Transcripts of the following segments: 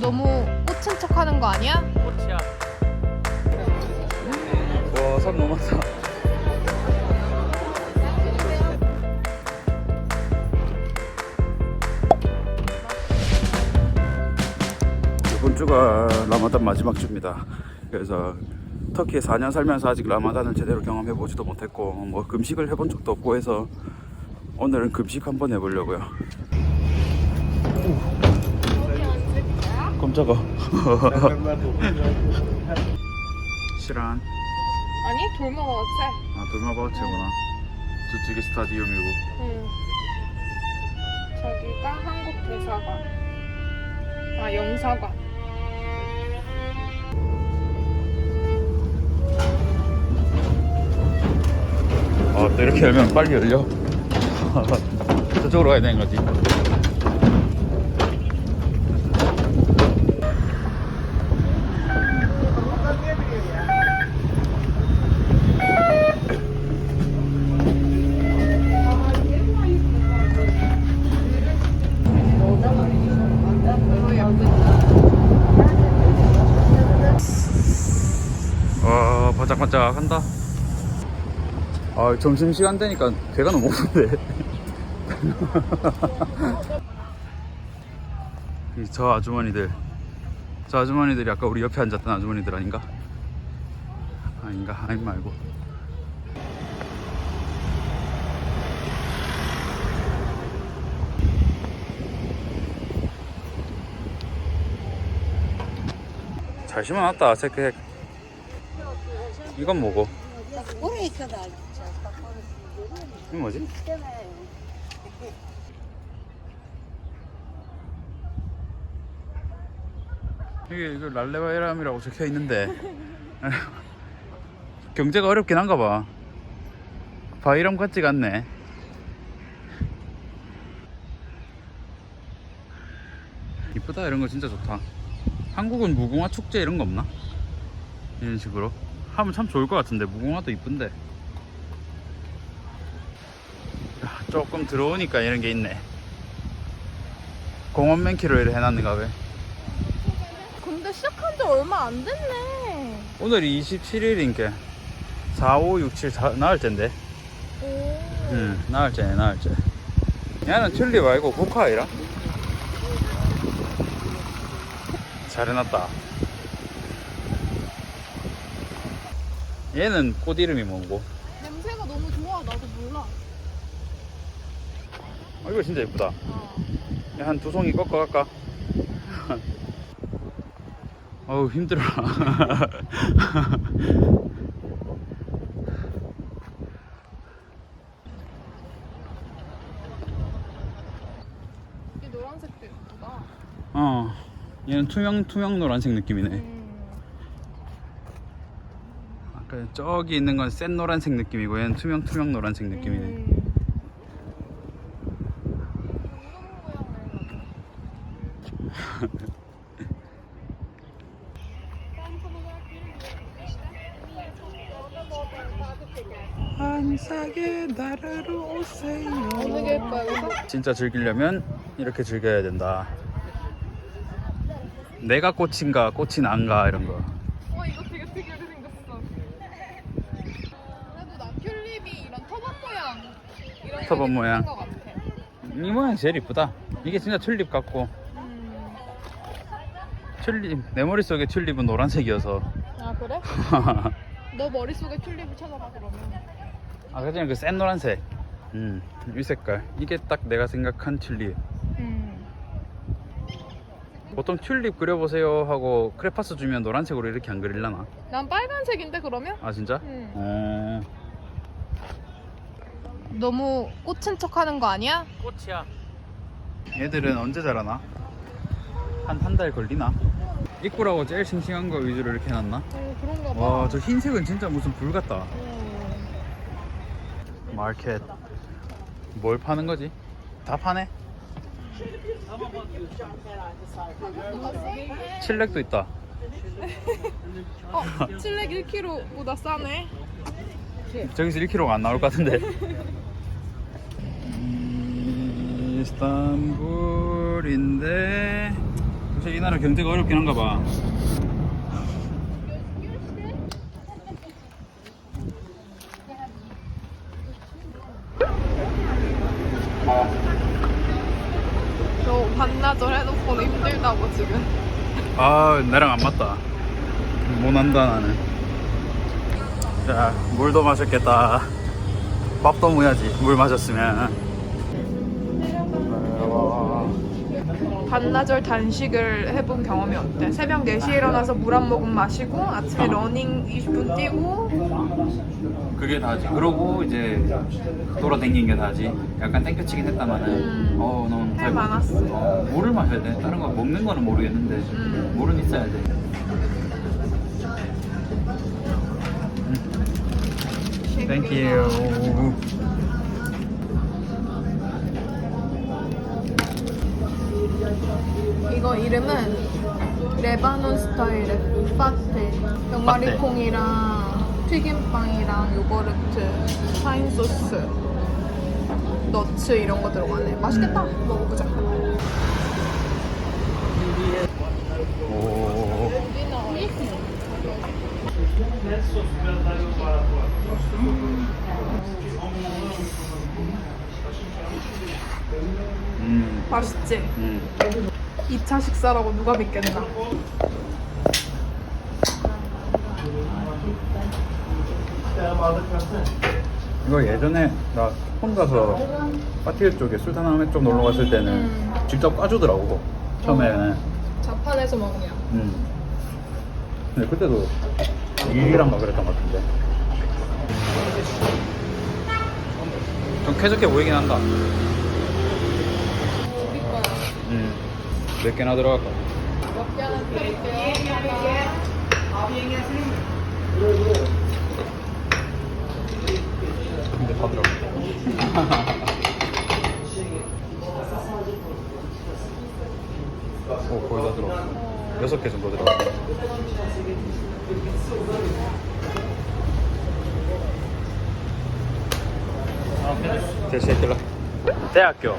너무 꽂힌 척 하는 거 아니야? 꽃이야. 와, 사람 너무 많다. 이번 주가 라마단 마지막 주입니다. 그래서 터키에 4년 살면서 아직 라마단을 제대로 경험해보지도 못했고 뭐 금식을 해본 적도 없고 해서 오늘은 금식 한번 해보려고요. 깜짝아. 실한. 아니 돌먹어체. 아, 돌마바우체구나. 저쪽이 스타디움이고. 응. 저기가 한국 대사관. 아 영사관. 아, 또 이렇게 열면 빨리 열려. 저쪽으로 가야 되는 거지. 와, 반짝반짝 한다. 아, 점심시간 되니까 배가 너무 고픈데. 저 아주머니들이 아까 우리 옆에 앉았던 아주머니들 아닌가? 아닌가? 아니 말고. 잘 심어놨다. 새끼. 이건 뭐고? 이건 뭐지? 이거 랄레바이람이라고 적혀 있는데 경제가 어렵긴 한가 봐. 바이람 같지가 않네. 이쁘다. 이런 거 진짜 좋다. 한국은 무궁화 축제 이런 거 없나? 이런 식으로 하면 참 좋을 것 같은데. 무궁화도 이쁜데. 조금 들어오니까 이런 게 있네. 공원 맨키로 이렇게 해놨는가 왜? 근데 시작한 지 얼마 안 됐네. 오늘이 27일인게 4, 5, 6, 7 나흘째인데. 오. 나흘째네. 얘는 튤립 아니고 고카이라? 잘 해놨다. 얘는 꽃 이름이 뭐고? 냄새가 너무 좋아. 나도 몰라. 이거 진짜 예쁘다. 한 두 송이 꺾어갈까? 어우, 힘들어. 이 노란색도 예쁘다. 얘는 투명 노란색 느낌이네. 아까 저기 있는 건 센 노란색 느낌이고 얘는 투명 노란색 느낌이네. 한삭의 나라로 오세요. 어느 게 예뻐요, 이거? 진짜 즐기려면 이렇게 즐겨야 된다. 내가 꽃인가 꽃이 난가 이런 거. 이거 되게 특이하게 생겼어. 그래도 나 튤립이 이런 터벅 모양 이런 터벅 모양. 것 같아. 이 모양 제일 이쁘다. 이게 진짜 튤립 같고. 튤립, 내 머릿속에 튤립은 노란색이어서. 아 그래? 너 머릿속에 튤립을 찾아봐 그러면. 아, 그냥 그 센 노란색. 이 색깔. 이게 딱 내가 생각한 튤립. 보통 튤립 그려보세요 하고 크레파스 주면 노란색으로 이렇게 안 그릴라나? 난 빨간색인데 그러면? 아, 진짜? 너무 꽂힌 척 하는 거 아니야? 꽃이야. 얘들은 언제 자라나? 한 달 걸리나? 입구라고 제일 싱싱한 거 위주로 이렇게 해놨나? 그런가 봐. 와, 저 흰색은 진짜 무슨 불 같다. 마켓. 뭘 파는 거지? 다 파네? 칠렉도 있다. 칠렉 1kg보다 싸네. 저기서 1kg가 안 나올 것 같은데. 이스탄불인데 사실 이 나라 경제가 어렵긴 한가 봐. 저 반나절 해놓고는 힘들다고 지금. 아, 나랑 안 맞다. 못 한다 나는. 자, 물도 마셨겠다. 밥도 먹어야지. 물 마셨으면. 반나절 단식을 해본 경험이 어때? 새벽 4시에 일어나서 물 한 모금 마시고 아침에 러닝 20분 뛰고. 그게 다지. 그러고 이제 돌아다니는 게 다지. 약간 땡겨치긴 했다마는 너무 할 많았어. 물을 마셔야 돼. 다른 거 먹는 거는 모르겠는데 물은 있어야 돼. Thank you. 이거 이름은 레바논 스타일의 파테. 병아리콩이랑 튀김빵이랑 요거르트, 파인 소스, 너츠 이런 거 들어가네. 맛있겠다. 먹어보자. 오. 맛있지? 2차 식사라고 누가 믿겠나? 이거 예전에 나 혼자서 파티일 쪽에 술탄함에 쪽 놀러 갔을 때는 직접 까주더라고. 처음에는. 자판에서 먹냐? 근데 그때도 2일인가 그랬던 것 같은데. 좀 쾌적해 보이긴 한다. 우리 거야. 몇 개나 들어갈까? 몇 개나 드릴게요. 근데 다 들어가. 오, 거의 다 들어가. 6개 정도 들어가. 대시했길라. 대학교.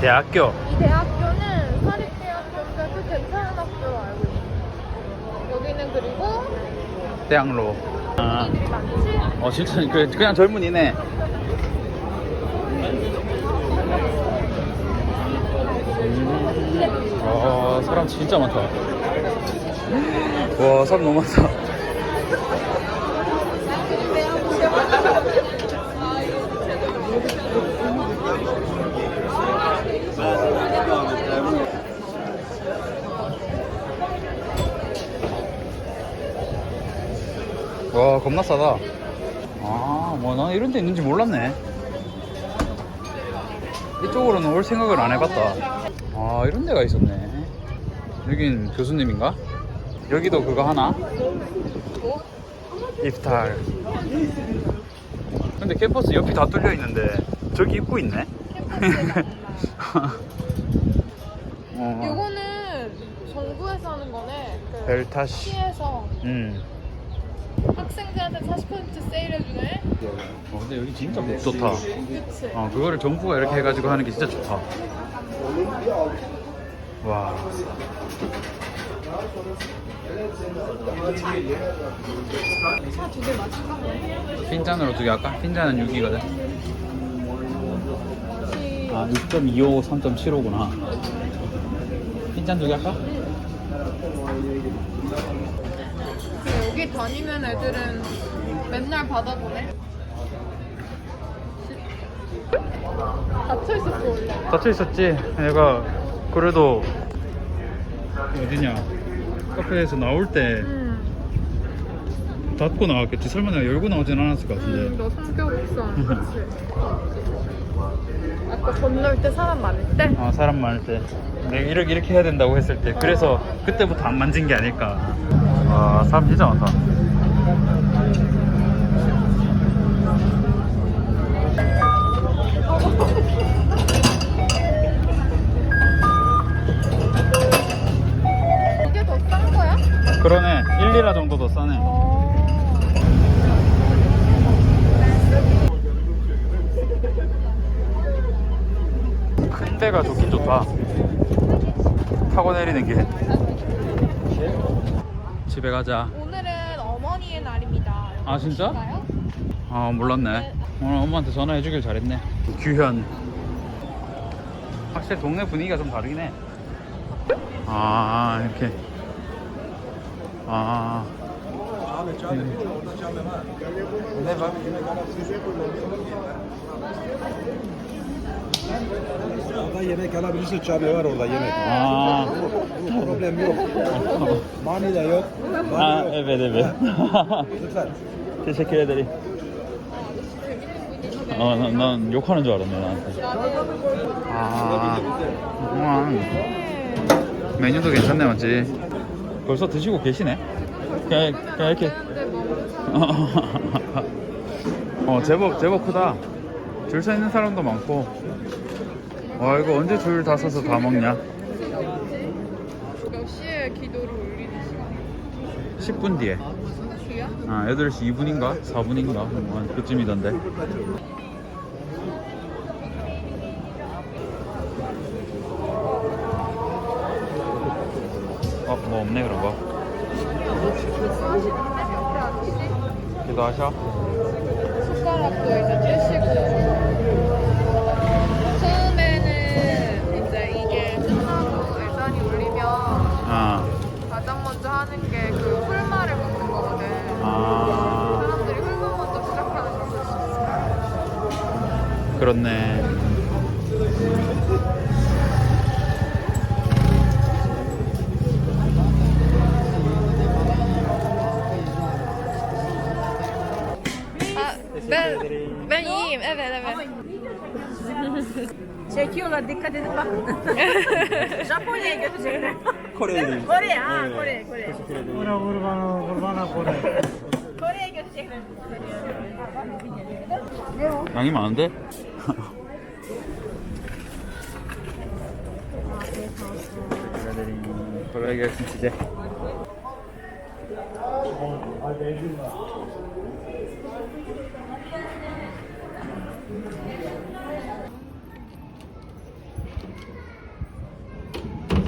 대학교. 이 대학교는 사립대학교인데 꽤 괜찮은 학교로 알고 있어. 여기는 그리고 대학로. 애들이 많지? 진짜 그냥 젊은이네. 사람 진짜 많다. 와, 사람 너무 많다. 와, 겁나 싸다. 난 이런 데 있는지 몰랐네. 이쪽으로는 올 생각을 안 해봤다. 이런 데가 있었네. 여긴 교수님인가? 여기도 그거 하나? 이프탈. 근데 캠퍼스 옆이 다 뚫려 있는데 저기 입구 있네? 이거는 정부에서 하는 거네. 그 벨타시. 시에서 학생들한테 40% 세일해주네. 근데 여기 진짜 좋다. 그치? 그거를 정부가 이렇게 해가지고 하는 게 진짜 좋다. 와. 차 2개 마실까? 핀잔으로 2개 할까? 핀잔은 6이거든. 6.25, 3.75구나. 핀잔 2개 할까? 여기 다니는 애들은 맨날 받아보네. 닫혀있었어 원래. 닫혀 있었지. 내가 그래도 어디냐 카페에서 나올 때 닫고 나왔겠지. 설마 내가 열고 나오진 않았을 것 같은데. 너 성격 없어. 그치? 아까 건널 때 사람 많을 때? 사람 많을 때 내가 이렇게 해야 된다고 했을 때. 그래서 그때부터 안 만진 게 아닐까. 와, 사람 진짜 많다. 이게 더 싼 거야? 그러네. 1리라 정도 더 싸네. 큰 데가 좋긴 좋다. 타고 내리는 길. 집에 가자. 오늘은 어머니의 날입니다. 아, 진짜? 가요? 아, 몰랐네. 오늘 엄마한테 전화해 주길 잘했네. 규현. 확실히 동네 분위기가 좀 다르긴 해. 아, 이렇게. 아. Orada yemek alabilirsin, çabi var orada yemek. 아. Problem yok. Mani de yok. 아, evet evet. Lütfen. Teşekkür ederim. 난 욕하는 줄 알았네, 나한테. 아, 메뉴도 괜찮네, 맞지? 벌써 드시고 계시네? 그냥 이렇게. 제법 크다. 줄 서 있는 사람도 많고. 와, 이거 언제 줄 다 서서 다 먹냐? 몇 시에 기도를 올리는 시간이야? 10분 뒤에. 뒤야? 아, 8시 2분인가? 4분인가? 그쯤이던데. 뭐 없네, 그런 거. 기도하셔. 숟가락도 이제 찌시고 처음에는 이제 이게 끝나고 일단이 울리면 아, 가장 먼저 하는 게 그 훌마를 붓는 거거든. 아, 사람들이 훌마 먼저 시작하는 걸 볼 수 있어. 그렇네. Ben iyiyim, evet. Çekiyorlar, dikkat edin bakın. Japonya'ya götürecekler. Kore'ye. Kore, ha Kore. Kore'ye götürecekler. 양이 많은데? kolay gelsin size.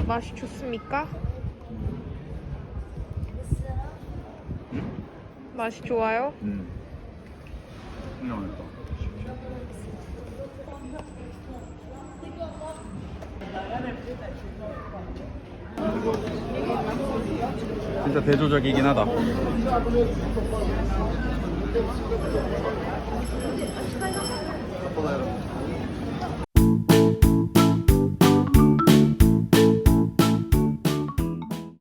맛이 좋습니까? 맛이 좋아요? 진짜 대조적이긴 하다.